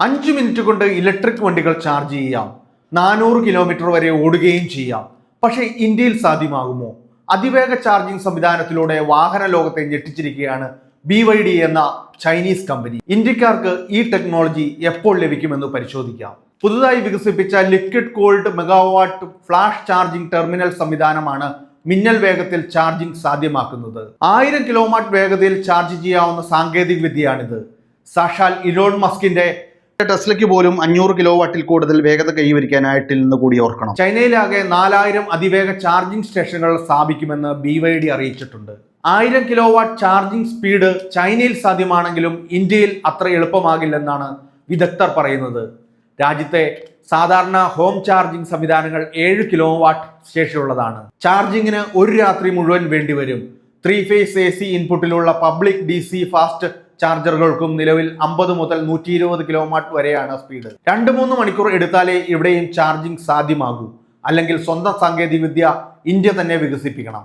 5 minute കൊണ്ട് electric വണ്ടികൾ charge ചെയ്യാം, 400 കിലോമീറ്റർ വരെ ഓടുകയും ചെയ്യാം. പക്ഷേ ഇന്ത്യയിൽ സാധ്യമാകുമോ? അതിവേഗ ചാർജിംഗ് സംവിധാനത്തിലൂടെ വാഹന ലോകത്തെ ഞെട്ടിച്ചിരിക്കുകയാണ് BYD എന്ന ചൈനീസ് കമ്പനി. ഇന്ത്യക്കാർക്ക് ഈ ടെക്നോളജി എപ്പോൾ ലഭിക്കുമെന്ന് പരിശോധിക്കാം. പുതുതായി വികസിപ്പിച്ച liquid cooled megawatt flash charging terminal സംവിധാനമാണ് മിന്നൽ വേഗത്തിൽ ചാർജിംഗ് സാധ്യമാക്കുന്നത്. 1000 കിലോവാട്ട് വേഗതയിൽ ചാർജ് ചെയ്യാവുന്ന സാങ്കേതിക വിദ്യയാണിത്. സാക്ഷാൽ ഇലോൺ മസ്കിന്റെ ടെസ്ലയ്ക്ക് പോലും 500 കിലോവാട്ടിൽ കൂടുതൽ വേഗത കൈവരിക്കാനായിട്ടില്ലെന്ന് കൂടി ഓർക്കണം. ചൈനയിലാകെ 4000 അതിവേഗ ചാർജിംഗ് സ്റ്റേഷനുകൾ സ്ഥാപിക്കുമെന്ന് BYD അറിയിച്ചിട്ടുണ്ട്. 1000 കിലോവാട്ട് ചാർജിംഗ് സ്പീഡ് ചൈനയിൽ സാധ്യമാണെങ്കിലും ഇന്ത്യയിൽ അത്ര എളുപ്പമാകില്ലെന്നാണ് വിദഗ്ധർ പറയുന്നത്. രാജ്യത്തെ സാധാരണ ഹോം ചാർജിംഗ് സംവിധാനങ്ങൾ 7 കിലോവാട്ട് ശേഷിയുള്ളതാണ്. ചാർജിങ്ങിന് ഒരു രാത്രി മുഴുവൻ വേണ്ടിവരും. 3 ഫേസ് AC ഇൻപുട്ടിലുള്ള പബ്ലിക് DC ഫാസ്റ്റ് ചാർജറുകൾക്കും നിലവിൽ 50 മുതൽ 120 കിലോവാട്ട് വരെയാണ് സ്പീഡ്. 2-3 മണിക്കൂർ എടുത്താലേ ഇവിടെയും ചാർജിംഗ് സാധ്യമാകൂ. അല്ലെങ്കിൽ സ്വന്തം സാങ്കേതികവിദ്യ ഇന്ത്യ തന്നെ വികസിപ്പിക്കണം.